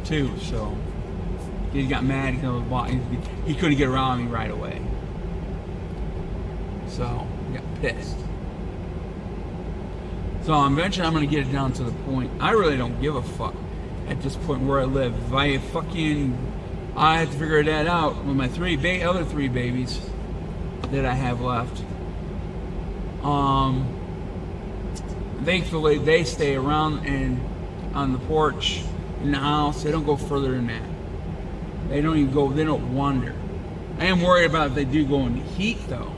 Too, so he got mad. He couldn't get around me right away. So he got pissed. So eventually, I'm gonna get it down to the point. I really don't give a fuck. At this point where I live, if I have to figure that out with my other three babies that I have left. Thankfully, they stay around and on the porch in the house. They don't go further than that. They don't even go. They don't wander. I am worried about if they do go in the heat, though.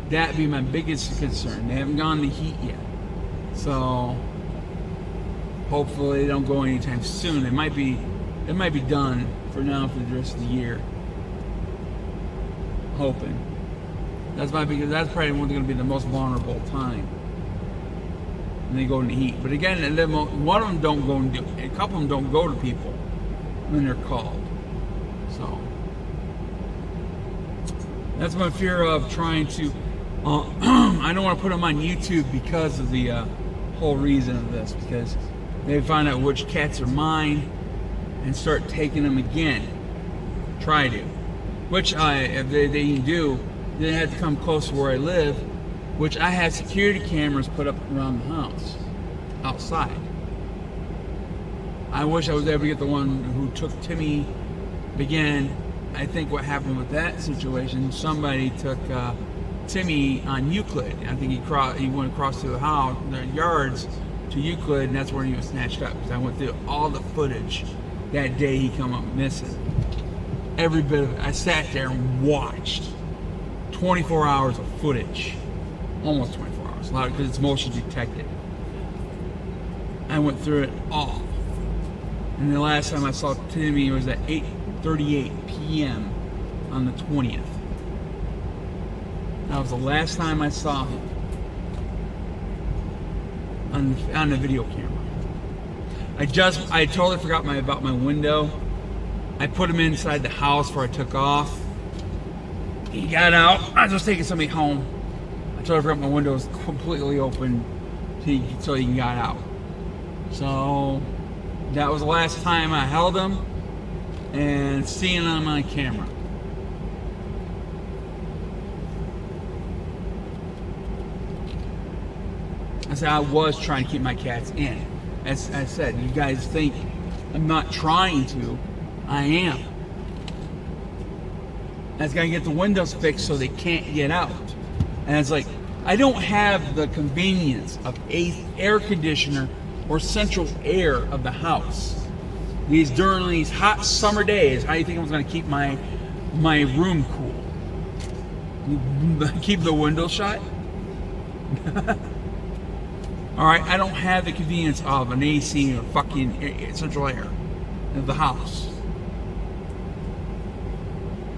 That'd be my biggest concern. They haven't gone in the heat yet, so. Hopefully they don't go anytime soon. It might be done for now for the rest of the year. Hoping. That's probably going to be the most vulnerable time. And they go in the heat. But again, one of them don't go and do it. A couple of them don't go to people when they're called. So that's my fear of trying to. I don't want to put them on YouTube because of the whole reason of this, because. They find out which cats are mine and start taking them again. Try to. Which if they do, they have to come close to where I live, which I have security cameras put up around the house, outside. I wish I was able to get the one who took Timmy. Again, I think what happened with that situation, somebody took Timmy on Euclid. I think he went across to the house, the yards, to Euclid, and that's where he was snatched up. Because I went through all the footage that day he come up missing. Every bit of it. I sat there and watched 24 hours of footage. Almost 24 hours. A lot because it's motion detected. I went through it all. And the last time I saw Timmy was at 8:38 p.m. on the 20th. That was the last time I saw him. On the video camera. I totally forgot about my window. I put him inside the house before I took off. He got out. I was just taking somebody home. I totally forgot my window was completely open so he got out. So that was the last time I held him and seeing him on camera. I said I was trying to keep my cats in. As I said, you guys think I'm not trying to. I am. I just gotta get the windows fixed so they can't get out. And it's like, I don't have the convenience of air conditioner or central air of the house. During these hot summer days, how do you think I was going to keep my room cool? Keep the window shut? Alright, I don't have the convenience of an AC or fucking central air of the house.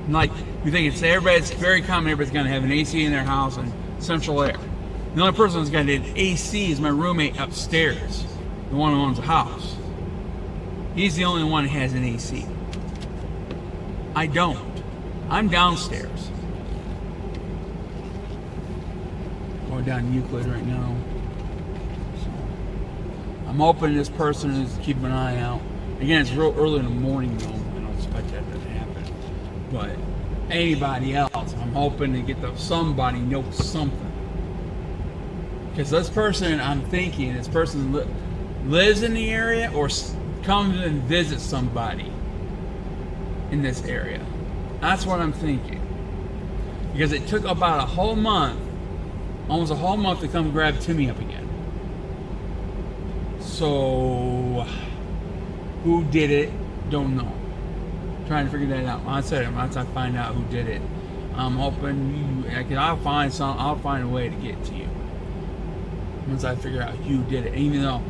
Like, you think it's very common, everybody's going to have an AC in their house and central air. The only person that's got an AC is my roommate upstairs, the one who owns the house. He's the only one who has an AC. I don't. I'm downstairs. Going down Euclid right now. So, I'm hoping this person is keeping an eye out. Again, it's real early in the morning though. I don't expect that to happen. But anybody else, I'm hoping to get somebody know something. Because this person, I'm thinking, this person lives in the area or comes and visits somebody in this area. That's what I'm thinking. Because it took about a whole month, almost a whole month to come grab Timmy up again. So, who did it? Don't know. Trying to figure that out. Once I find out who did it, I'm hoping I'll find a way to get to you. Once I figure out who did it, even though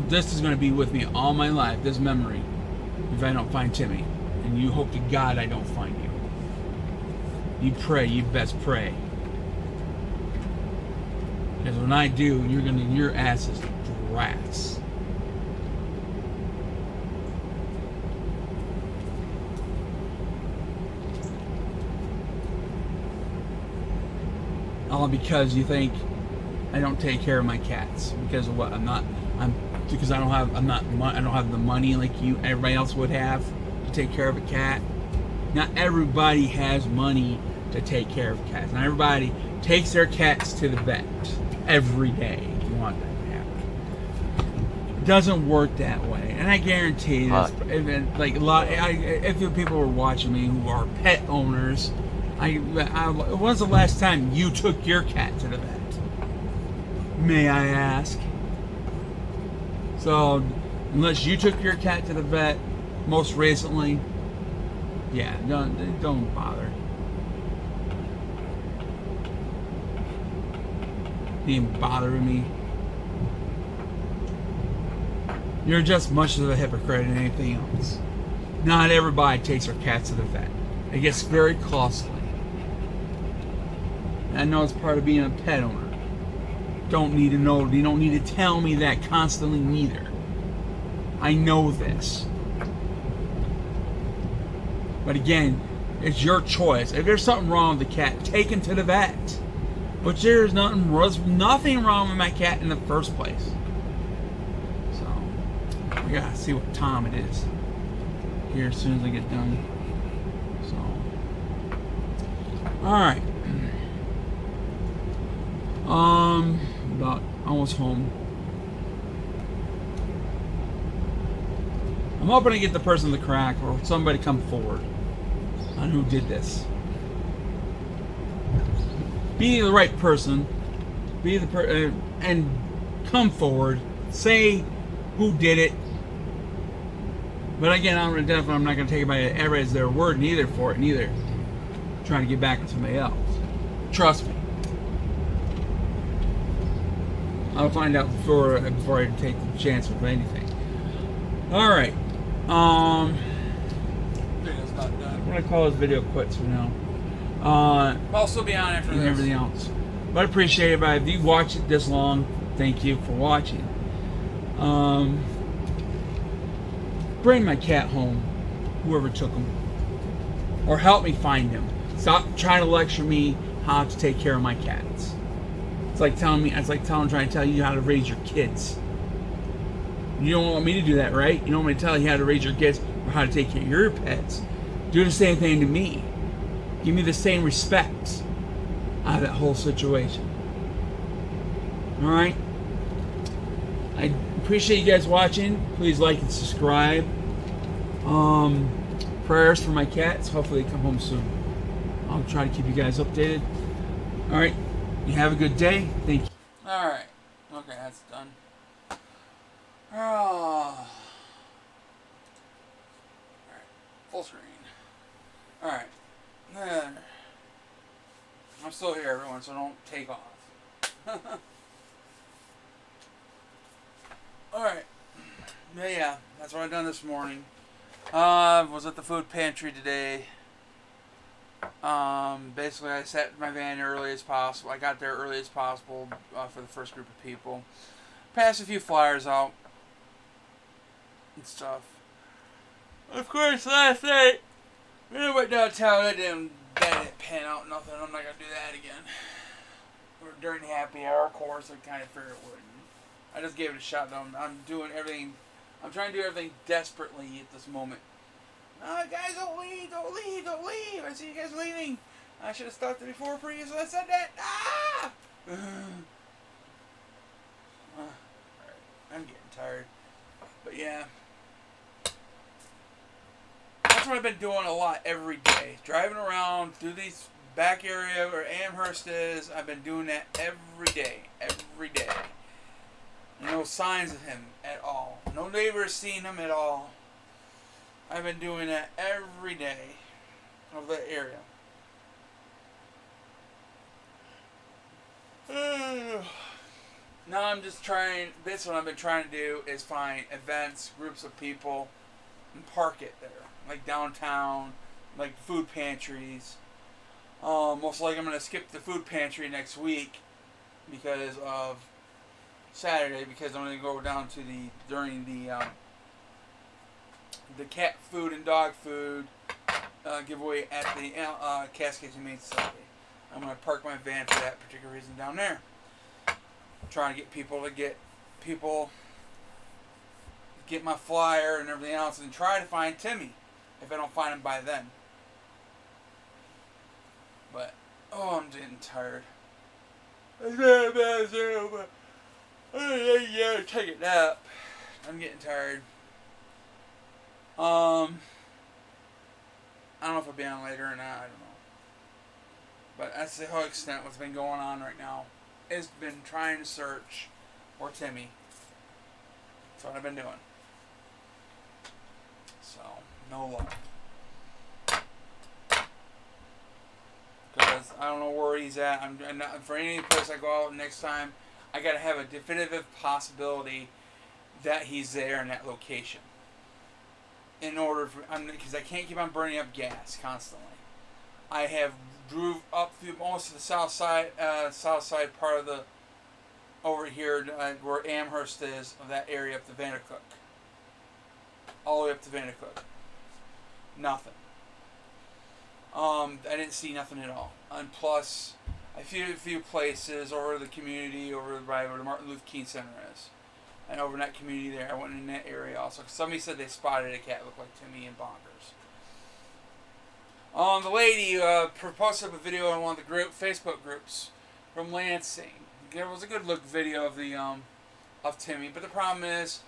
this is going to be with me all my life. This memory, if I don't find Timmy, and you hope to God I don't find you. You pray. You best pray. Because when I do, your ass is grass. All because you think I don't take care of my cats. Because of what? Because I don't have the money like everybody else would have to take care of a cat. Not everybody has money to take care of cats. Not everybody takes their cats to the vet every day. If you want that to happen, it doesn't work that way. And I guarantee this. If people are watching me who are pet owners, when's the last time you took your cat to the vet? May I ask? So, unless you took your cat to the vet most recently, yeah, don't bother. Being bothering me. You're just much of a hypocrite than anything else. Not everybody takes their cats to the vet. It gets very costly. I know it's part of being a pet owner. Don't need to know. You don't need to tell me that constantly neither. I know this. But again, it's your choice. If there's something wrong with the cat, take him to the vet. But there's nothing wrong with my cat in the first place. So, we gotta see what time it is here as soon as I get done. So, alright. About almost home. I'm hoping to get the person in the crack or somebody come forward on who did this. Be the right person. And come forward. Say who did it. But again, I'm not going to take everybody as their word neither for it neither. I'm trying to get back at somebody else. Trust me. I'll find out before I take the chance with anything. Alright. Video's not done. I'm going to call this video quits for now. I'll still be on after And this. everything else. But I appreciate it. If you watched it this long, thank you for watching. Bring my cat home, whoever took him. Or help me find him. Stop trying to lecture me how to take care of my cats. It's like trying to tell you how to raise your kids. You don't want me to do that, right? You don't want me to tell you how to raise your kids or how to take care of your pets. Do the same thing to me. Give me the same respect out of that whole situation. Alright? I appreciate you guys watching. Please like and subscribe. Prayers for my cats. Hopefully they come home soon. I'll try to keep you guys updated. All right. You have a good day. Thank you. All right. Okay, that's done. Oh. All right. Full screen. All right. There. I'm still here, everyone, so don't take off. All right. Yeah, that's what I've done this morning. Was at the food pantry today. Basically, I set my van early as possible. I got there early as possible for the first group of people. Passed a few flyers out and stuff. Of course, last night when I went downtown, I didn't pan out nothing. I'm not gonna do that again. Or during happy hour, of course, I kind of figured it wouldn't. I just gave it a shot. Though I'm doing everything. I'm trying to do everything desperately at this moment. Guys, don't leave, don't leave, don't leave. I see you guys leaving. I should have stopped it before for you, so I said that. Ah! Alright, I'm getting tired. But yeah. That's what I've been doing a lot every day. Driving around through these back area where Amherst is. I've been doing that every day. Every day. No signs of him at all. No neighbors seen him at all. I've been doing that every day of that area. Now I'm just trying, this what I've been trying to do is find events, groups of people, and park it there. Like downtown, like food pantries. Most likely I'm going to skip the food pantry next week because of Saturday, because I'm going to go down to during the cat food and dog food giveaway at the Cascades Humane Society. I'm going to park my van for that particular reason down there. I'm trying to get my flyer and everything else, and try to find Timmy if I don't find him by then. But I'm getting tired. Take a nap. I'm getting tired. I don't know if I'll be on later or not. I don't know. But that's the whole extent what's been going on right now. It's been trying to search for Timmy. That's what I've been doing. So, no luck. Because I don't know where he's at. I'm not, for any place I go out next time, I gotta have a definitive possibility that he's there in that location. In order for, because I can't keep on burning up gas constantly. I have drove up through most of the south side part of the over here where Amherst is, of that area up to Vandercook, all the way up to Vandercook. Nothing. I didn't see nothing at all. And plus, I viewed a few places over the community, over by where the Martin Luther King Center is. And over in that community there, I went in that area also. Somebody said they spotted a cat looked like Timmy in Bonkers. The lady posted up a video on one of the Facebook groups from Lansing. It was a good look video of the of Timmy, but the problem is,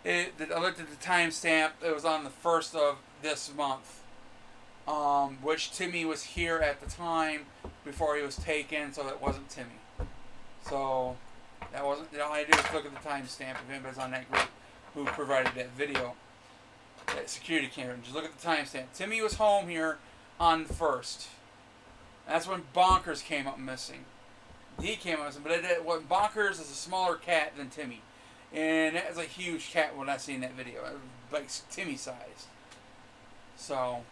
I looked at the timestamp. It was on the 1st of this month, which Timmy was here at the time before he was taken, so that wasn't Timmy. So that wasn't. All I did was look at the timestamp if anybody's on that group who provided that video, that security camera. Just look at the timestamp. Timmy was home here on the 1st. That's when Bonkers came up missing. He came up missing, but what Bonkers is a smaller cat than Timmy, and that was a huge cat when I seen that video. It was like Timmy size. So,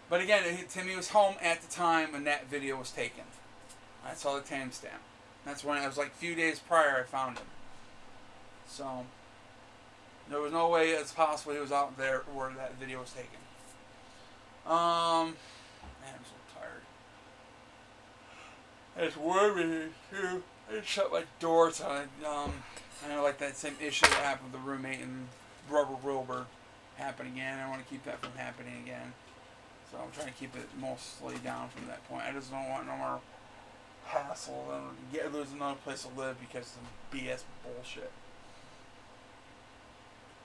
but again, Timmy was home at the time when that video was taken. I saw the timestamp. That's when it was like a few days prior I found him. So there was no way it's possible he was out there where that video was taken. Man, I'm so tired. It's worrying too. I just shut my door, so I know like that same issue that happened with the roommate and Rubber Wilbur happen again. I want to keep that from happening again. So I'm trying to keep it mostly down from that point. I just don't want no more hassle and lose another place to live because of some BS bullshit.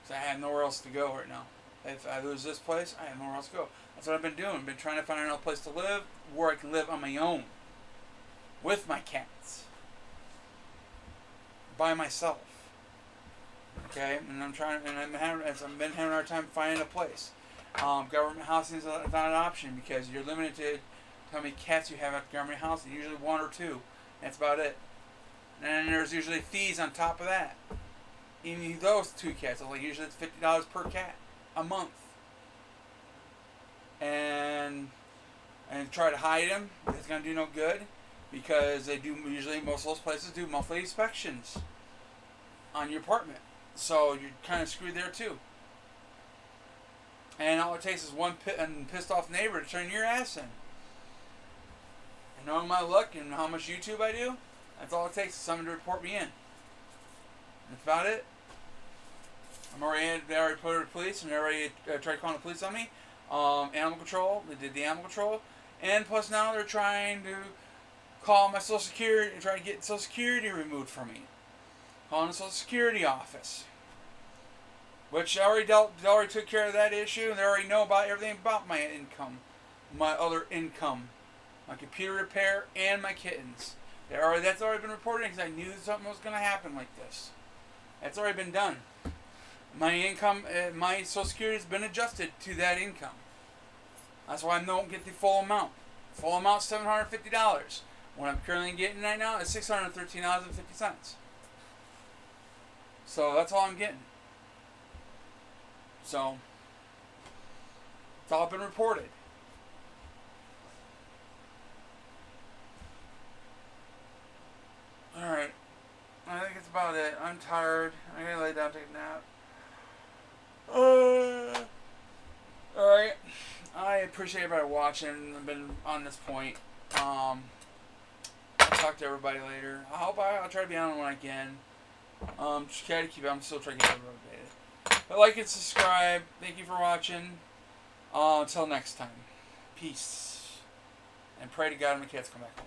So I have nowhere else to go right now. If I lose this place, I have nowhere else to go. That's what I've been doing. I've been trying to find another place to live where I can live on my own with my cats, by myself. Okay, and I've been having a hard time finding a place. Government housing is not an option because you're limited to how many cats you have at government housing. Usually 1 or 2. That's about it. And then there's usually fees on top of that. Even those 2 cats, like usually it's $50 per cat a month. And try to hide them, it's gonna do no good because they do usually most of those places do monthly inspections on your apartment. So you're kind of screwed there too. And all it takes is one pissed off neighbor to turn your ass in. And knowing my luck and how much YouTube I do, that's all it takes is someone to report me in. That's about it. They already reported the police and they already tried calling the police on me. Animal control, they did the animal control. And plus now they're trying to call my Social Security and try to get Social Security removed from me. Calling the Social Security office. Which I already took care of that issue, and they already know about everything about my income, my other income, my computer repair, and my kittens. That's already been reported because I knew something was going to happen like this. That's already been done. My income, my Social Security has been adjusted to that income. That's why I don't get the full amount. Full amount is $750. What I'm currently getting right now is $613.50. So that's all I'm getting. So, it's all been reported. Alright. I think it's about it. I'm tired. I'm going to lay down and take a nap. Alright. I appreciate everybody watching. I've been on this point. I'll talk to everybody later. I'll try to be on when I can. Just try to keep it. I'm still trying to keep everybody updated. But like and subscribe. Thank you for watching. Until next time. Peace. And pray to God my cats come back home.